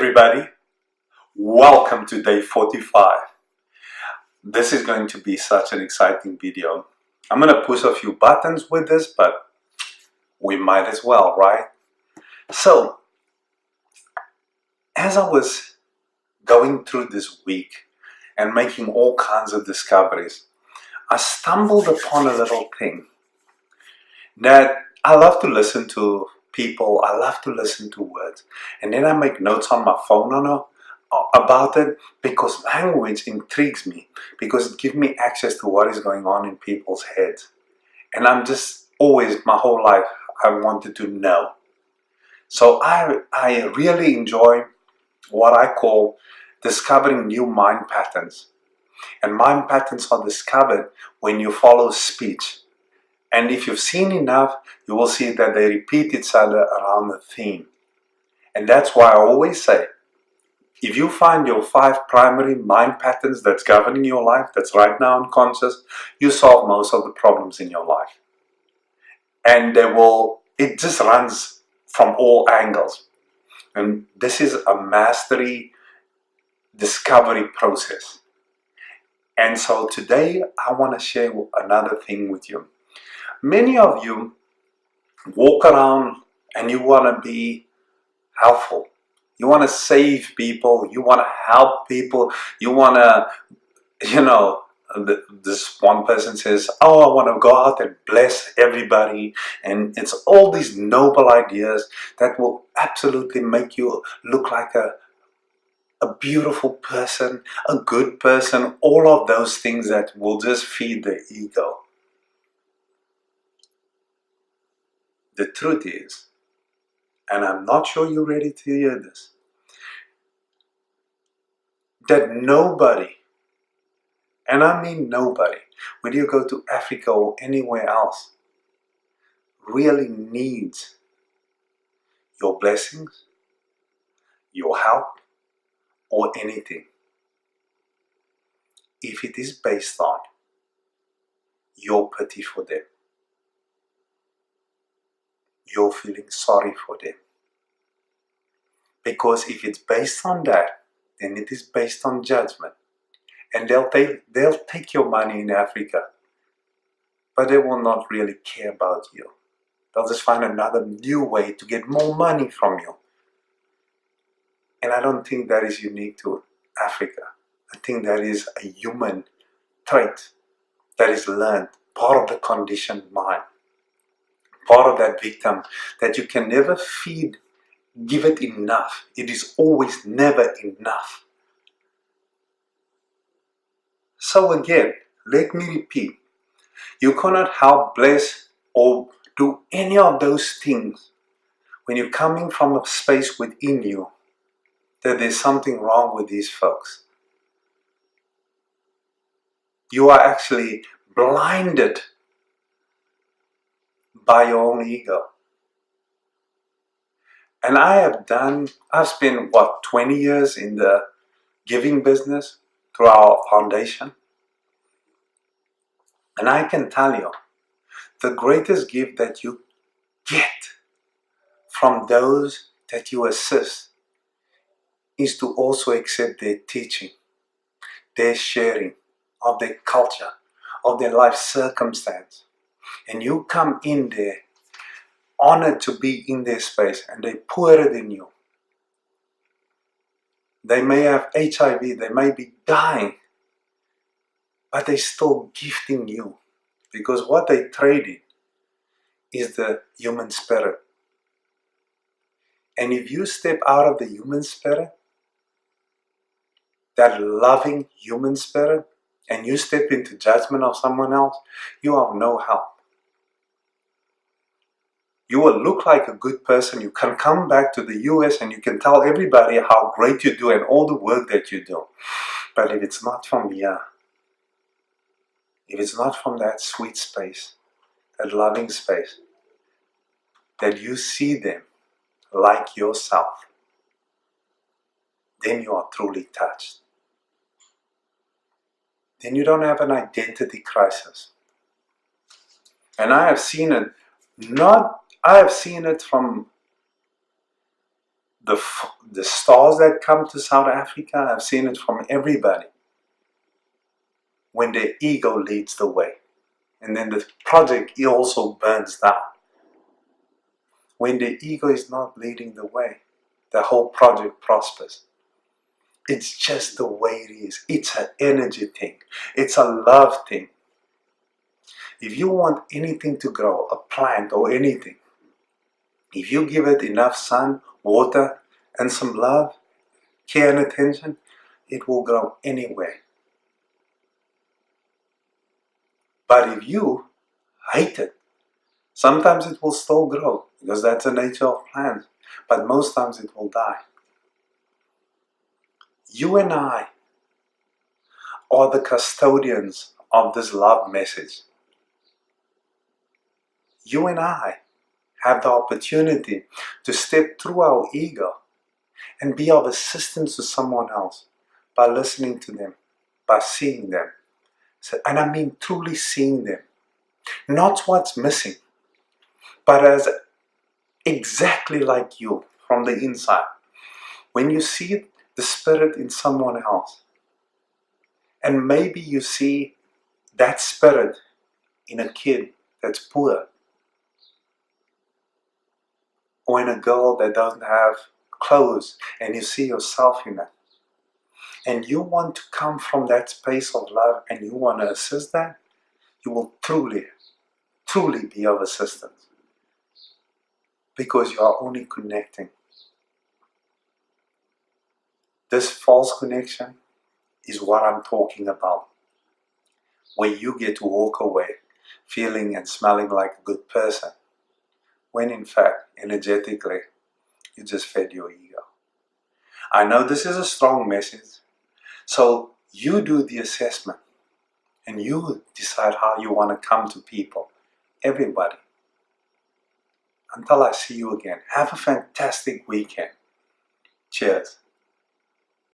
everybody, welcome to day 45. This is going to be such an exciting video. I'm going to push a few buttons with this, but we might as well, right? So, as I was going through this week and making all kinds of discoveries, I stumbled upon a little thing that I love to listen to people, I love to listen to words, and then I make notes on my phone about it because language intrigues me, because it gives me access to what is going on in people's heads. And I'm just always, my whole life, I wanted to know. So I really enjoy what I call discovering new mind patterns. And mind patterns are discovered when you follow speech. And if you've seen enough, you will see that they repeat each other around a theme. And that's why I always say, if you find your 5 primary mind patterns that's governing your life, that's right now unconscious, you solve most of the problems in your life. And it just runs from all angles. And this is a mastery discovery process. And so today I want to share another thing with you. Many of you walk around and you want to be helpful. You want to save people, you want to help people, you want to, this one person says, oh, I want to go out and bless everybody. And it's all these noble ideas that will absolutely make you look like a beautiful person, a good person, all of those things that will just feed the ego. The truth is, and I'm not sure you're ready to hear this, that nobody, and I mean nobody, whether you go to Africa or anywhere else, really needs your blessings, your help, or anything, if it is based on your pity for them, you're feeling sorry for them. Because if it's based on that, then it is based on judgment. And they'll take your money in Africa, but they will not really care about you. They'll just find another new way to get more money from you. And I don't think that is unique to Africa. I think that is a human trait that is learned, part of the conditioned mind, part of that victim that you can never give it enough. It is always never enough. So again, let me repeat, you cannot help, bless, or do any of those things when you're coming from a space within you that there's something wrong with these folks. You are actually blinded by your own ego. And I've spent 20 years in the giving business through our foundation. And I can tell you, the greatest gift that you get from those that you assist is to also accept their teaching, their sharing of their culture, of their life circumstance. And you come in there, honored to be in their space, and they're poorer than you. They may have HIV, they may be dying, but they're still gifting you. Because what they trade in is the human spirit. And if you step out of the human spirit, that loving human spirit, and you step into judgment of someone else, you have no help. You will look like a good person. You can come back to the US and you can tell everybody how great you do and all the work that you do. But if it's not from here, if it's not from that sweet space, that loving space, that you see them like yourself, then you are truly touched. Then you don't have an identity crisis. And I have seen it from the stars that come to South Africa, I've seen it from everybody. When their ego leads the way. And then the project also burns down. When the ego is not leading the way, the whole project prospers. It's just the way it is. It's an energy thing. It's a love thing. If you want anything to grow, a plant or anything, if you give it enough sun, water, and some love, care and attention, it will grow anywhere. But if you hate it, sometimes it will still grow because that's the nature of plants, but most times it will die. You and I are the custodians of this love message. You and I have the opportunity to step through our ego and be of assistance to someone else by listening to them, by seeing them. And I mean truly seeing them. Not what's missing, but as exactly like you from the inside. When you see the spirit in someone else, and maybe you see that spirit in a kid that's poor, or in a girl that doesn't have clothes, and you see yourself in it, and you want to come from that space of love and you want to assist that, you will truly, truly be of assistance, because you are only connecting. This false connection is what I'm talking about, where you get to walk away feeling and smelling like a good person, when in fact, energetically, you just fed your ego. I know this is a strong message, so you do the assessment and you decide how you want to come to people, everybody. Until I see you again, have a fantastic weekend. Cheers.